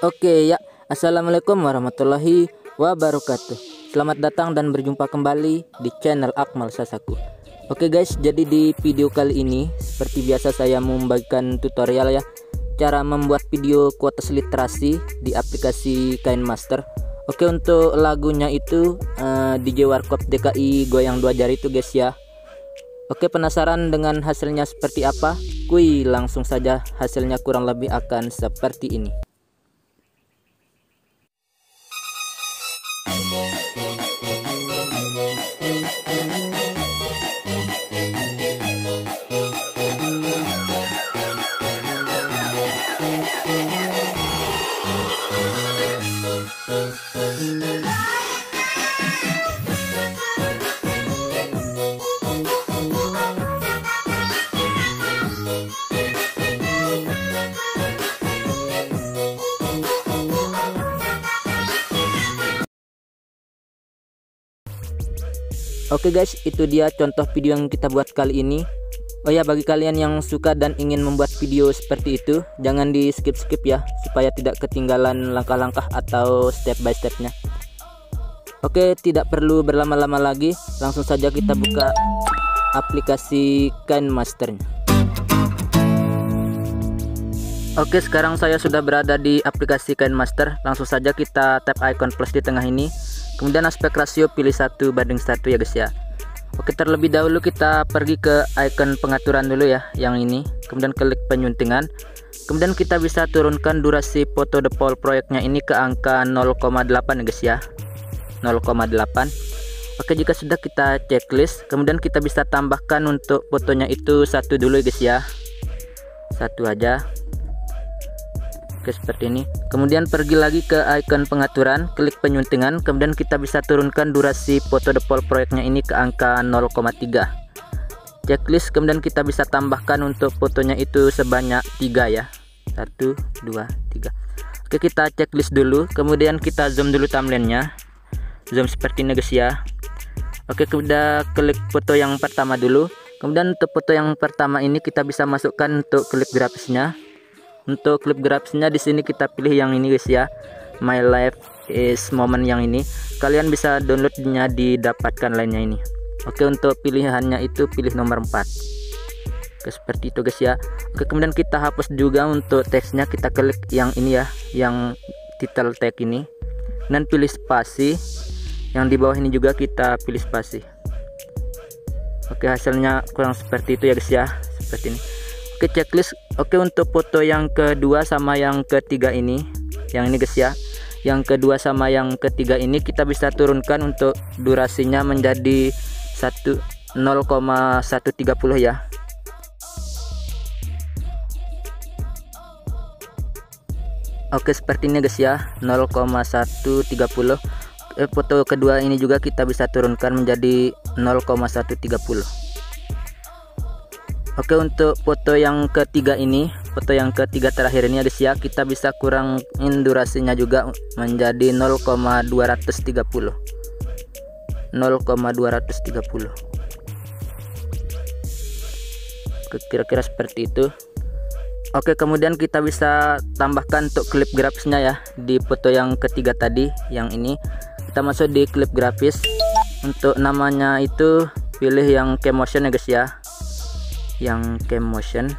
Oke ya, assalamualaikum warahmatullahi wabarakatuh. Selamat datang dan berjumpa kembali di channel Akmal Sasaku. Oke guys, jadi di video kali ini seperti biasa saya membagikan tutorial ya, cara membuat video kuotas literasi di aplikasi KineMaster. Oke, untuk lagunya itu DJ Warkop DKI goyang 2 jari itu guys ya. Oke, penasaran dengan hasilnya seperti apa? Kuy, langsung saja, hasilnya kurang lebih akan seperti ini. Oke guys, itu dia contoh video yang kita buat kali ini. Oh ya, bagi kalian yang suka dan ingin membuat video seperti itu, jangan di skip-skip ya, supaya tidak ketinggalan langkah-langkah atau step by stepnya. Oke, tidak perlu berlama-lama lagi, langsung saja kita buka aplikasi KineMasternya. Oke, sekarang saya sudah berada di aplikasi KineMaster. Langsung saja kita tap icon plus di tengah ini. Kemudian aspek rasio pilih 1:1 ya guys ya. Oke, terlebih dahulu kita pergi ke icon pengaturan dulu ya, yang ini. Kemudian klik penyuntingan. Kemudian kita bisa turunkan durasi foto default proyeknya ini ke angka 0,8 ya guys ya. 0,8. Oke, jika sudah kita checklist, kemudian kita bisa tambahkan untuk fotonya itu 1 dulu ya guys ya. 1 aja. Oke, seperti ini. Kemudian pergi lagi ke icon pengaturan, klik penyuntingan, kemudian kita bisa turunkan durasi foto default proyeknya ini ke angka 0,3. Checklist, kemudian kita bisa tambahkan untuk fotonya itu sebanyak 3 ya. 1, 2, 3. Oke, kita checklist dulu, kemudian kita zoom dulu timelinenya. Zoom seperti ini guys ya. Oke, kita klik foto yang pertama dulu. Kemudian untuk foto yang pertama ini kita bisa masukkan untuk klip grafisnya. Untuk klip grafisnya di sini kita pilih yang ini guys ya, My Life is Moment yang ini. Kalian bisa downloadnya didapatkan lainnya ini. Oke, untuk pilihannya itu pilih nomor 4. Oke, seperti itu guys ya. Oke, kemudian kita hapus juga untuk teksnya, kita klik yang ini ya, yang title tag ini, dan pilih spasi. Yang di bawah ini juga kita pilih spasi. Oke, hasilnya kurang seperti itu ya guys ya, seperti ini. Oke, checklist. Oke, untuk foto yang kedua sama yang ketiga ini, yang ini guys ya, yang kedua sama yang ketiga ini kita bisa turunkan untuk durasinya menjadi 0,130 ya. Oke, seperti ini guys ya, 0,130. Foto kedua ini juga kita bisa turunkan menjadi 0,130. Oke, untuk foto yang ketiga ini, foto yang ketiga terakhir ini ya guys ya, kita bisa kurangin durasinya juga menjadi 0,230. 0,230. Oke, kira-kira seperti itu. Oke, kemudian kita bisa tambahkan untuk klip grafisnya ya, di foto yang ketiga tadi, yang ini. Kita masuk di klip grafis. Untuk namanya itu pilih yang Kmotion ya guys ya, yang Kmotion.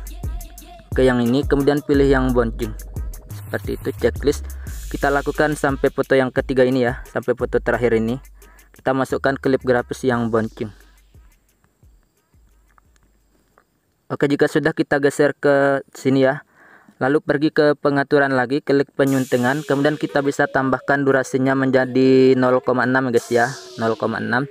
Oke, yang ini. Kemudian pilih yang bouncing. Seperti itu, checklist. Kita lakukan sampai foto yang ketiga ini ya, sampai foto terakhir ini. Kita masukkan klip grafis yang bouncing. Oke, jika sudah kita geser ke sini ya. Lalu pergi ke pengaturan lagi, klik penyuntingan, kemudian kita bisa tambahkan durasinya menjadi 0,6 guys ya, 0,6.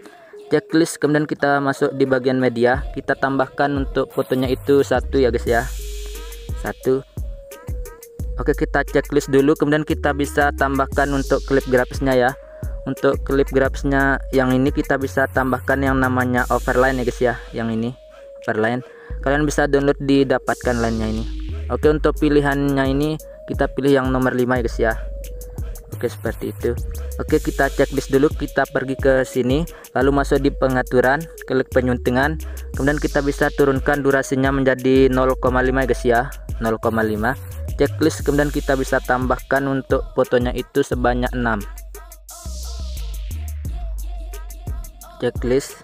Checklist, kemudian kita masuk di bagian media, kita tambahkan untuk fotonya itu 1 ya guys ya, 1. Oke, kita checklist dulu, kemudian kita bisa tambahkan untuk klip grafisnya ya. Untuk klip grafisnya yang ini kita bisa tambahkan yang namanya overline ya guys ya, yang ini overline. Kalian bisa download didapatkan lainnya ini. Oke, untuk pilihannya ini kita pilih yang nomor 5 ya guys ya. Oke, seperti itu. Oke, kita checklist dulu, kita pergi ke sini, lalu masuk di pengaturan, klik penyuntingan, kemudian kita bisa turunkan durasinya menjadi 0,5 guys ya, 0,5. checklist, kemudian kita bisa tambahkan untuk fotonya itu sebanyak 6. Checklist.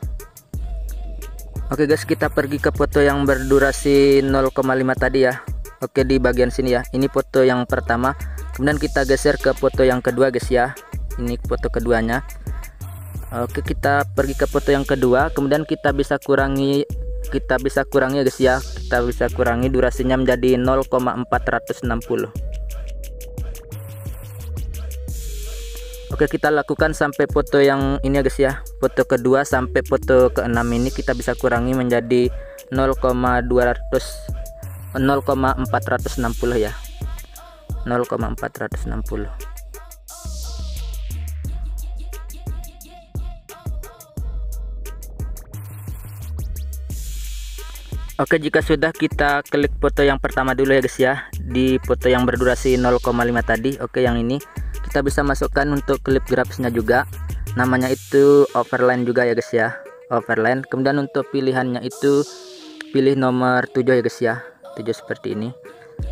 Oke guys, kita pergi ke foto yang berdurasi 0,5 tadi ya. Oke, di bagian sini ya, ini foto yang pertama. Kemudian kita geser ke foto yang kedua guys ya, ini foto keduanya. Oke, kita pergi ke foto yang kedua, kemudian kita bisa kurangi ya guys ya, kita bisa kurangi durasinya menjadi 0,460. Oke, kita lakukan sampai foto yang ini ya guys ya, foto kedua sampai foto ke-6 ini kita bisa kurangi menjadi 0,460 ya, 0,460. Oke, jika sudah, kita klik foto yang pertama dulu ya guys ya, di foto yang berdurasi 0,5 tadi. Oke, yang ini kita bisa masukkan untuk klip grafisnya juga, namanya itu overline juga ya guys ya, overline. Kemudian untuk pilihannya itu pilih nomor 7 ya guys ya, 7 seperti ini.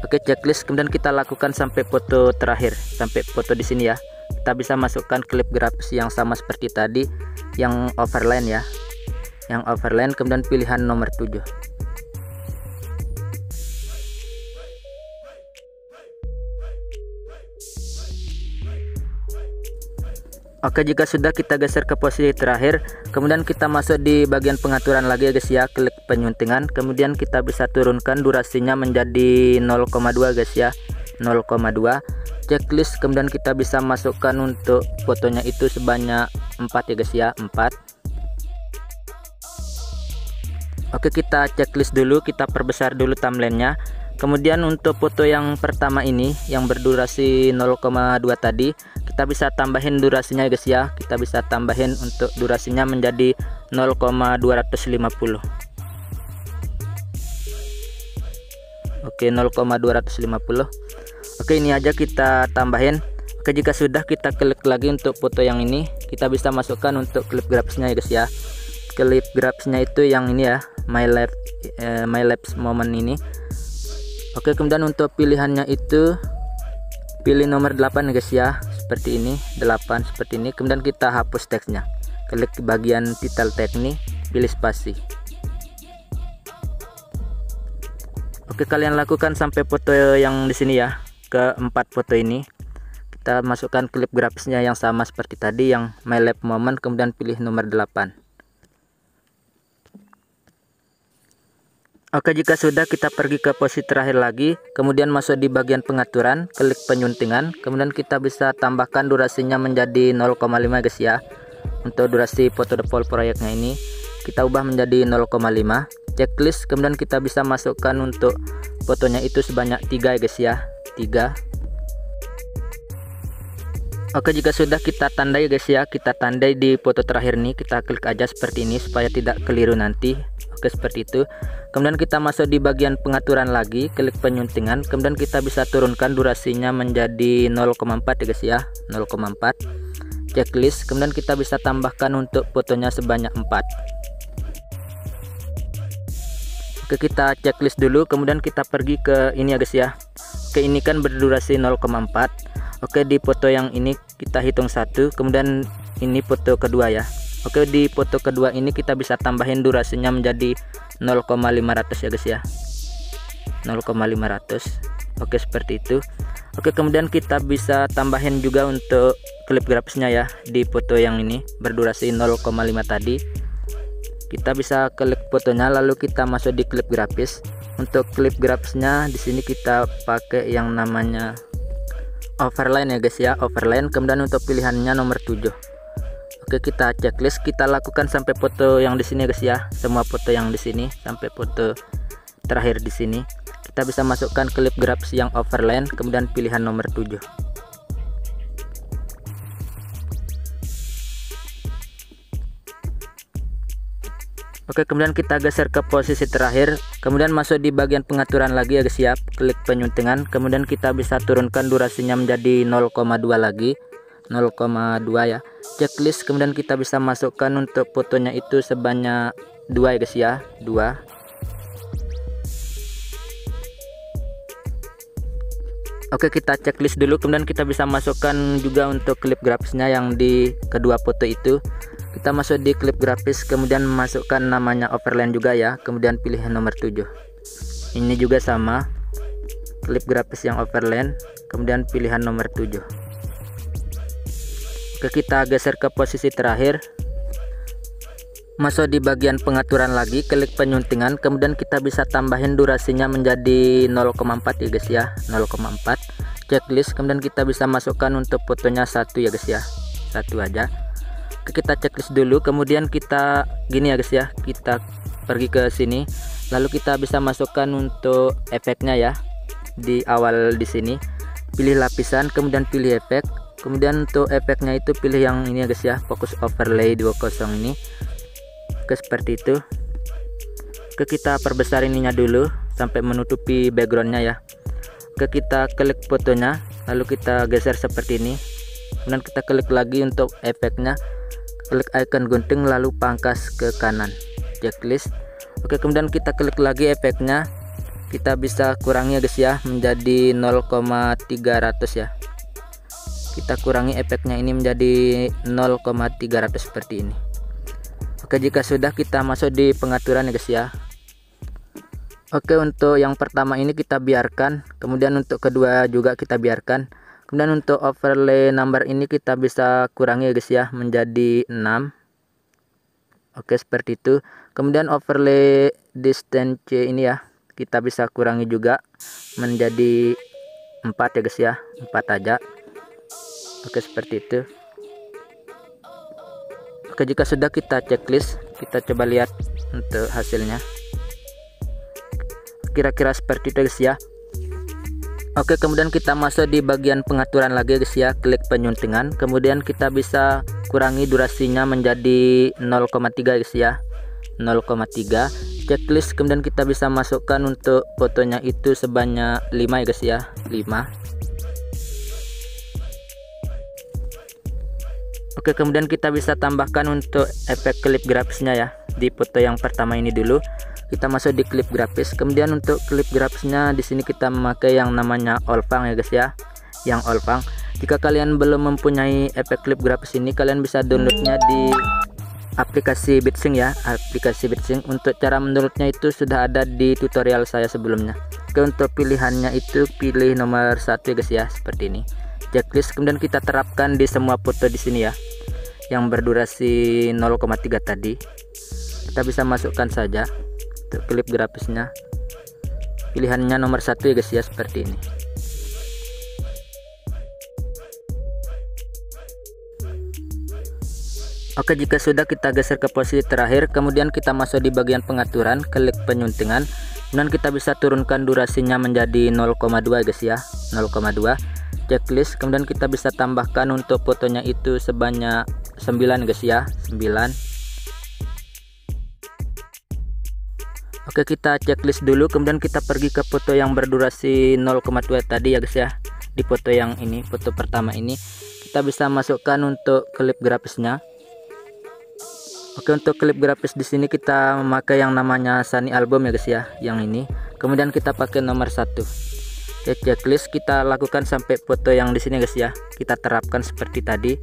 Oke, checklist, kemudian kita lakukan sampai foto terakhir, sampai foto di sini ya. Kita bisa masukkan klip grafis yang sama seperti tadi, yang overline ya, yang overline, kemudian pilihan nomor 7. Oke, jika sudah, kita geser ke posisi terakhir, kemudian kita masuk di bagian pengaturan lagi ya guys ya, klik penyuntingan, kemudian kita bisa turunkan durasinya menjadi 0,2 guys ya, 0,2. Checklist, kemudian kita bisa masukkan untuk fotonya itu sebanyak 4 ya guys ya, 4. Oke, kita checklist dulu, kita perbesar dulu timelinenya. Kemudian untuk foto yang pertama ini yang berdurasi 0,2 tadi, kita bisa tambahin durasinya guys ya, kita bisa tambahin untuk durasinya menjadi 0,250. Oke, 0,250. Oke, ini aja kita tambahin. Oke, jika sudah, kita klik lagi untuk foto yang ini, kita bisa masukkan untuk klip grafisnya ya guys ya. Klip grafisnya itu yang ini ya, my life moment ini. Oke, kemudian untuk pilihannya itu pilih nomor 8 ya guys ya, seperti ini, 8 seperti ini. Kemudian kita hapus teksnya, klik bagian title tag ini, pilih spasi. Oke, kalian lakukan sampai foto yang di sini ya, keempat foto ini. Kita masukkan klip grafisnya yang sama seperti tadi, yang my life moment, kemudian pilih nomor 8. Oke, jika sudah, kita pergi ke posisi terakhir lagi, kemudian masuk di bagian pengaturan, klik penyuntingan, kemudian kita bisa tambahkan durasinya menjadi 0,5 guys ya. Untuk durasi foto default proyeknya ini kita ubah menjadi 0,5. Checklist, kemudian kita bisa masukkan untuk fotonya itu sebanyak 3 ya guys ya, 3. Oke, jika sudah, kita tandai guys ya, kita tandai di foto terakhir nih, kita klik aja seperti ini supaya tidak keliru nanti. Oke, seperti itu. Kemudian kita masuk di bagian pengaturan lagi, klik penyuntingan, kemudian kita bisa turunkan durasinya menjadi 0,4 ya guys ya, 0,4. Checklist, kemudian kita bisa tambahkan untuk fotonya sebanyak 4. Oke, kita checklist dulu, kemudian kita pergi ke ini ya guys ya. Oke, ini kan berdurasi 0,4. Oke, di foto yang ini kita hitung 1, kemudian ini foto kedua ya. Oke, di foto kedua ini kita bisa tambahin durasinya menjadi 0,500 ya guys ya, 0,500. Oke, seperti itu. Oke, kemudian kita bisa tambahin juga untuk klip grafisnya ya, di foto yang ini berdurasi 0,5 tadi. Kita bisa klik fotonya, lalu kita masuk di klip grafis. Untuk klip grafisnya di sini kita pakai yang namanya overline ya guys ya, overline. Kemudian untuk pilihannya nomor 7. Oke, kita checklist, kita lakukan sampai foto yang di sini guys ya, semua foto yang di sini sampai foto terakhir di sini. Kita bisa masukkan klip grafis yang overline, kemudian pilihan nomor 7. Oke, kemudian kita geser ke posisi terakhir, kemudian masuk di bagian pengaturan lagi ya guys ya, klik penyuntingan, kemudian kita bisa turunkan durasinya menjadi 0,2 lagi, 0,2 ya. Checklist, kemudian kita bisa masukkan untuk fotonya itu sebanyak 2 ya guys ya, 2. Oke, kita checklist dulu, kemudian kita bisa masukkan juga untuk klip grafisnya yang di kedua foto itu. Kita masuk di klip grafis, kemudian masukkan namanya overland juga ya, kemudian pilih nomor 7. Ini juga sama, klip grafis yang overland, kemudian pilihan nomor 7. Oke, kita geser ke posisi terakhir. Masuk di bagian pengaturan lagi, klik penyuntingan, kemudian kita bisa tambahin durasinya menjadi 0,4 ya guys ya, 0,4. Checklist, kemudian kita bisa masukkan untuk fotonya 1 ya guys ya, 1 aja. Oke, kita checklist dulu, kemudian kita gini ya guys ya, kita pergi ke sini, lalu kita bisa masukkan untuk efeknya ya. Di awal di sini, pilih lapisan, kemudian pilih efek, kemudian untuk efeknya itu pilih yang ini ya guys ya, fokus overlay 20 ini. Oke, seperti itu. Oke, kita perbesar ininya dulu sampai menutupi backgroundnya ya. Oke, kita klik fotonya, lalu kita geser seperti ini, kemudian kita klik lagi untuk efeknya, klik icon gunting lalu pangkas ke kanan, checklist. Oke, kemudian kita klik lagi efeknya, kita bisa kurangi ya guys ya menjadi 0,300 ya. Kita kurangi efeknya ini menjadi 0,300 seperti ini. Oke, jika sudah, kita masuk di pengaturan ya guys ya. Oke, untuk yang pertama ini kita biarkan, kemudian untuk kedua juga kita biarkan, kemudian untuk overlay number ini kita bisa kurangi ya guys ya menjadi 6. Oke, seperti itu. Kemudian overlay distance ini ya kita bisa kurangi juga menjadi 4 ya guys ya, 4 aja. Oke, seperti itu. Oke, jika sudah, kita checklist, kita coba lihat untuk hasilnya. Kira-kira seperti itu guys ya. Oke, kemudian kita masuk di bagian pengaturan lagi guys ya, klik penyuntingan, kemudian kita bisa kurangi durasinya menjadi 0,3 guys ya, 0,3. Checklist, kemudian kita bisa masukkan untuk fotonya itu sebanyak 5 ya guys ya, 5. Oke, kemudian kita bisa tambahkan untuk efek klip grafisnya ya. Di foto yang pertama ini dulu, kita masuk di klip grafis. Kemudian untuk klip grafisnya di sini kita memakai yang namanya Olfang ya guys ya, yang Olfang. Jika kalian belum mempunyai efek klip grafis ini, kalian bisa downloadnya di aplikasi BitSync ya, aplikasi BitSync. Untuk cara mendownloadnya itu sudah ada di tutorial saya sebelumnya. Oke, untuk pilihannya itu pilih nomor 1 ya guys ya, seperti ini. Checklist, kemudian kita terapkan di semua foto di sini ya, yang berdurasi 0,3 tadi. Kita bisa masukkan saja untuk klip grafisnya, pilihannya nomor 1 ya guys ya, seperti ini. Oke, jika sudah, kita geser ke posisi terakhir, kemudian kita masuk di bagian pengaturan, klik penyuntingan, kemudian kita bisa turunkan durasinya menjadi 0,2 guys ya, 0,2. Checklist, kemudian kita bisa tambahkan untuk fotonya itu sebanyak 9 guys ya, 9. Oke, kita checklist dulu, kemudian kita pergi ke foto yang berdurasi 0,2 tadi ya guys ya. Di foto yang ini, foto pertama ini, kita bisa masukkan untuk klip grafisnya. Oke, untuk klip grafis di sini kita memakai yang namanya Sunny Album ya guys ya, yang ini. Kemudian kita pakai nomor 1. Oke, checklist, kita lakukan sampai foto yang di sini guys ya. Kita terapkan seperti tadi.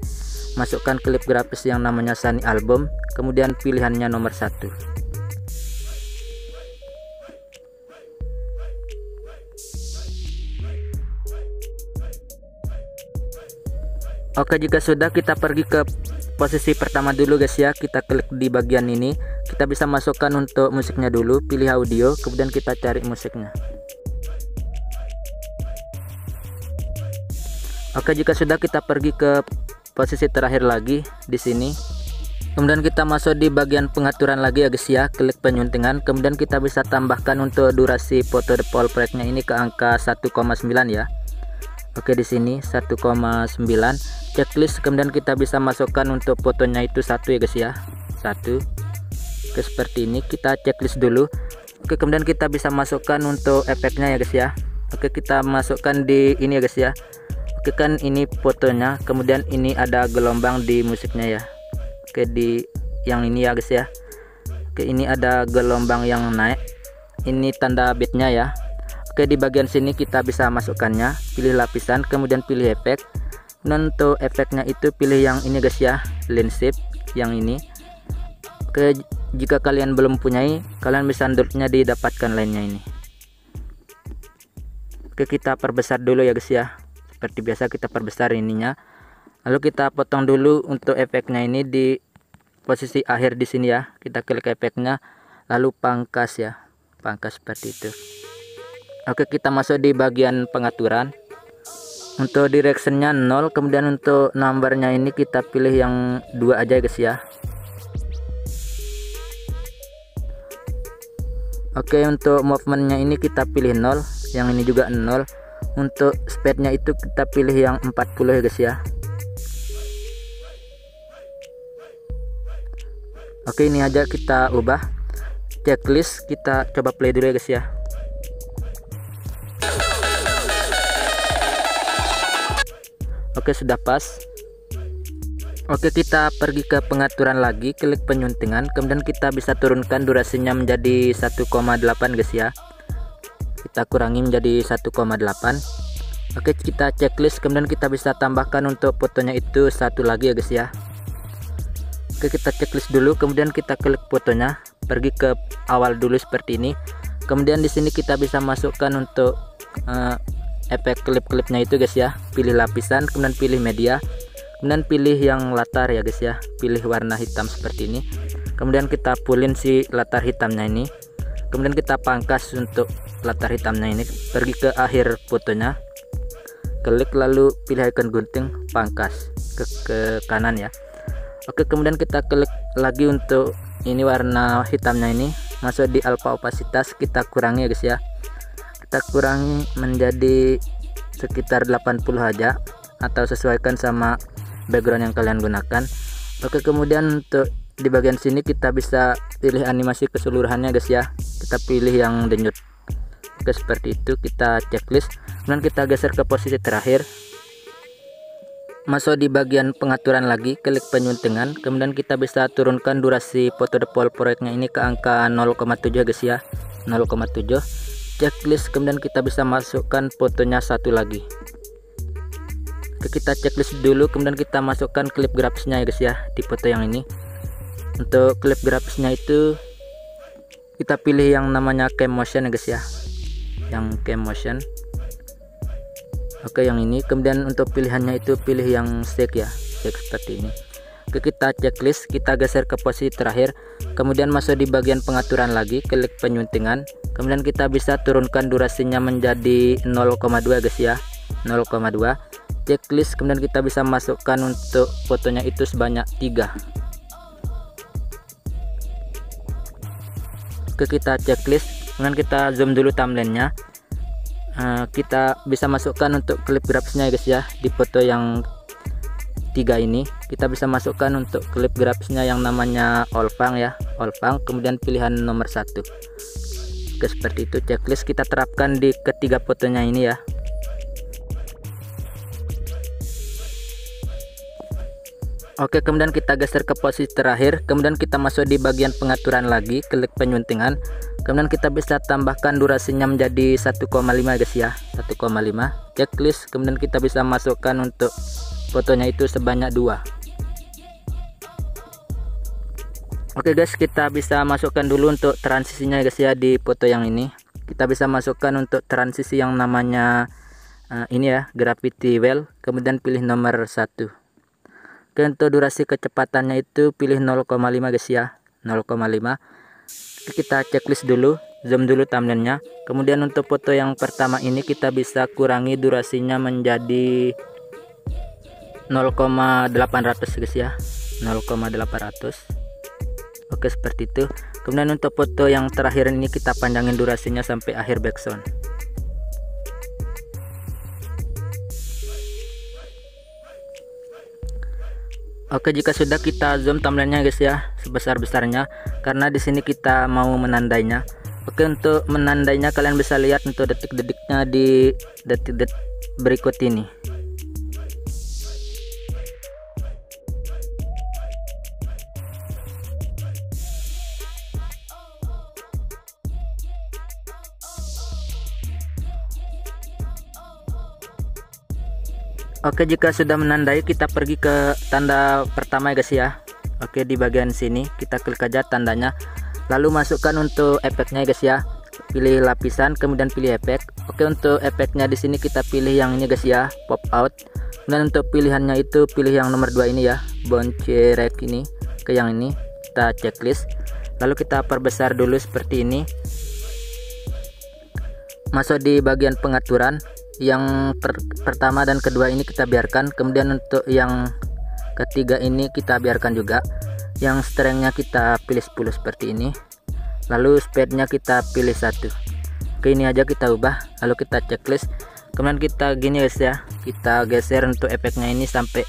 Masukkan klip grafis yang namanya Sunny Album, kemudian pilihannya nomor 1. Oke, jika sudah, kita pergi ke posisi pertama dulu guys ya. Kita klik di bagian ini, kita bisa masukkan untuk musiknya dulu, pilih audio, kemudian kita cari musiknya. Oke, jika sudah, kita pergi ke posisi terakhir lagi di sini. Kemudian kita masuk di bagian pengaturan lagi ya guys ya, klik penyuntingan, kemudian kita bisa tambahkan untuk durasi foto default breaknya ini ke angka 1,9 ya. Oke, di sini 1,9. Checklist, kemudian kita bisa masukkan untuk fotonya itu 1 ya guys ya, 1. Oke, seperti ini. Kita checklist dulu. Oke, kemudian kita bisa masukkan untuk efeknya ya guys ya. Oke, kita masukkan di ini ya guys ya. Oke, kan ini fotonya, kemudian ini ada gelombang di musiknya ya. Oke, di yang ini ya guys ya. Oke, ini ada gelombang yang naik, ini tanda beatnya ya. Oke, di bagian sini kita bisa masukkannya, pilih lapisan, kemudian pilih efek. Dan untuk efeknya itu pilih yang ini guys ya, line shape yang ini. Oke, jika kalian belum punyai, kalian bisa downloadnya didapatkan lainnya ini. Oke, kita perbesar dulu ya guys ya. Seperti biasa kita perbesar ininya. Lalu kita potong dulu untuk efeknya ini di posisi akhir di sini ya. Kita klik efeknya, lalu pangkas ya. Pangkas seperti itu. Oke, kita masuk di bagian pengaturan. Untuk directionnya 0, kemudian untuk numbernya ini kita pilih yang 2 aja guys ya. Oke, untuk movementnya ini kita pilih 0, yang ini juga 0. Untuk speednya itu kita pilih yang 40 ya guys ya. Oke, ini aja kita ubah. Checklist kita coba play dulu ya guys ya. Oke, sudah pas. Oke, kita pergi ke pengaturan lagi, klik penyuntingan, kemudian kita bisa turunkan durasinya menjadi 1,8 guys ya. Kita kurangi menjadi 1,8. Oke, kita checklist, kemudian kita bisa tambahkan untuk fotonya itu 1 lagi ya guys ya. Oke, kita checklist dulu, kemudian kita klik fotonya, pergi ke awal dulu seperti ini. Kemudian di sini kita bisa masukkan untuk efek klip-klipnya itu guys ya. Pilih lapisan, kemudian pilih media, kemudian pilih yang latar ya guys ya. Pilih warna hitam seperti ini. Kemudian kita pullin si latar hitamnya ini. Kemudian kita pangkas untuk latar hitamnya ini. Pergi ke akhir fotonya, klik lalu pilih icon gunting, pangkas ke kanan ya. Oke, kemudian kita klik lagi untuk ini warna hitamnya ini. Masuk di alpha opasitas, kita kurangi ya guys ya. Kita kurangi menjadi sekitar 80 aja, atau sesuaikan sama background yang kalian gunakan. Oke, kemudian untuk di bagian sini kita bisa pilih animasi keseluruhannya guys ya. Kita pilih yang denyut. Oke, seperti itu. Kita checklist, kemudian kita geser ke posisi terakhir. Masuk di bagian pengaturan lagi, klik penyuntingan, kemudian kita bisa turunkan durasi foto default proyeknya ini ke angka 0,7 guys ya. 0,7. Checklist, kemudian kita bisa masukkan fotonya 1 lagi. Oke, kita checklist dulu, kemudian kita masukkan klip grafisnya ya guys ya di foto yang ini. Untuk klip grafisnya itu kita pilih yang namanya cam motion ya guys ya, yang cam motion. Oke, yang ini. Kemudian untuk pilihannya itu pilih yang shake ya, shake seperti ini. Oke, kita checklist, kita geser ke posisi terakhir, kemudian masuk di bagian pengaturan lagi, klik penyuntingan, kemudian kita bisa turunkan durasinya menjadi 0,2 guys ya, 0,2. Checklist, kemudian kita bisa masukkan untuk fotonya itu sebanyak 3. Oke, kita checklist, kemudian kita zoom dulu thumbnailnya. Kita bisa masukkan untuk klip grafisnya guys ya di foto yang 3 ini. Kita bisa masukkan untuk klip grafisnya yang namanya Olfang ya, Olfang, kemudian pilihan nomor 1. Oke, seperti itu. Checklist kita terapkan di ketiga fotonya ini ya. Oke, kemudian kita geser ke posisi terakhir, kemudian kita masuk di bagian pengaturan lagi, klik penyuntingan, kemudian kita bisa tambahkan durasinya menjadi 1,5 guys ya, 1,5. Checklist, kemudian kita bisa masukkan untuk fotonya itu sebanyak 2. Oke guys, kita bisa masukkan dulu untuk transisinya guys ya di foto yang ini. Kita bisa masukkan untuk transisi yang namanya ini ya, gravity well, kemudian pilih nomor 1. Oke, untuk durasi kecepatannya itu pilih 0,5 guys ya, 0,5. Kita checklist dulu, zoom dulu thumbnailnya. Kemudian untuk foto yang pertama ini kita bisa kurangi durasinya menjadi 0,800 guys ya, 0,800. Oke, seperti itu. Kemudian untuk foto yang terakhir ini kita panjangin durasinya sampai akhir background. Oke, jika sudah kita zoom thumbnailnya guys ya sebesar-besarnya, karena di sini kita mau menandainya. Oke, untuk menandainya kalian bisa lihat untuk detik-detiknya di detik-detik berikut ini. Oke, jika sudah menandai kita pergi ke tanda pertama ya guys ya. Oke, di bagian sini kita klik aja tandanya, lalu masukkan untuk efeknya ya guys ya. Pilih lapisan, kemudian pilih efek. Oke, untuk efeknya di sini kita pilih yang ini guys ya, pop out. Dan untuk pilihannya itu pilih yang nomor 2 ini ya, boncerek ini. Ke yang ini kita checklist, lalu kita perbesar dulu seperti ini. Masuk di bagian pengaturan, yang pertama dan kedua ini kita biarkan, kemudian untuk yang ketiga ini kita biarkan juga. Yang strengthnya kita pilih 10 seperti ini, lalu speednya kita pilih 1. Oke, ini aja kita ubah, lalu kita checklist, kemudian kita gini guys ya, kita geser untuk efeknya ini sampai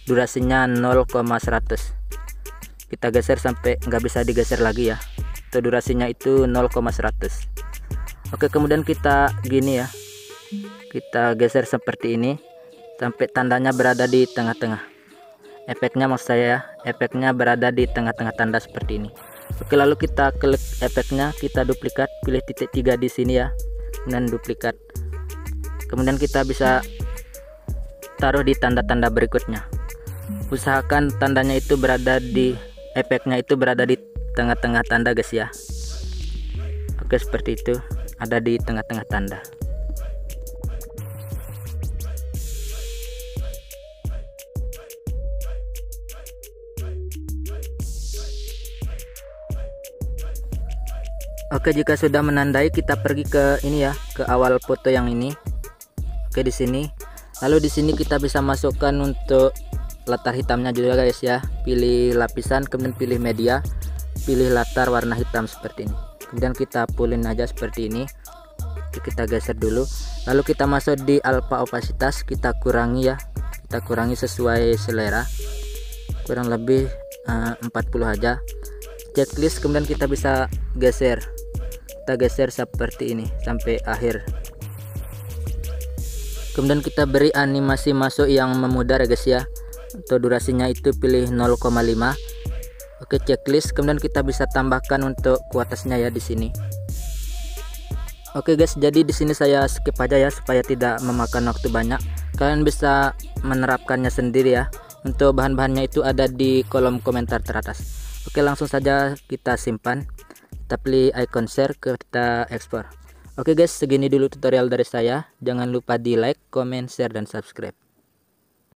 durasinya 0,100. Kita geser sampai nggak bisa digeser lagi ya, untuk durasinya itu 0,100. Oke, kemudian kita gini ya, kita geser seperti ini sampai tandanya berada di tengah-tengah. Efeknya maksud saya, efeknya berada di tengah-tengah tanda seperti ini. Oke, lalu kita klik efeknya, kita duplikat, pilih titik 3 di sini ya, dan duplikat. Kemudian kita bisa taruh di tanda-tanda berikutnya. Usahakan tandanya itu berada di, efeknya itu berada di tengah-tengah tanda guys ya. Oke, seperti itu, ada di tengah-tengah tanda. Oke, jika sudah menandai kita pergi ke ini ya, ke awal foto yang ini. Oke, di sini. Lalu di sini kita bisa masukkan untuk latar hitamnya juga guys ya. Pilih lapisan, kemudian pilih media, pilih latar warna hitam seperti ini. Kemudian kita pulin aja seperti ini. Oke, kita geser dulu. Lalu kita masuk di alpha opasitas, kita kurangi ya. Kita kurangi sesuai selera. Kurang lebih 40 aja. Checklist, kemudian kita bisa geser, kita geser seperti ini sampai akhir. Kemudian kita beri animasi masuk yang memudar ya guys ya. Untuk durasinya itu pilih 0,5. Oke, checklist, kemudian kita bisa tambahkan untuk kualitasnya ya di sini. Oke guys, jadi di sini saya skip aja ya supaya tidak memakan waktu banyak. Kalian bisa menerapkannya sendiri ya. Untuk bahan-bahannya itu ada di kolom komentar teratas. Oke, langsung saja kita simpan, kita pilih icon share, kita ekspor. Oke guys, segini dulu tutorial dari saya. Jangan lupa di like, comment, share, dan subscribe.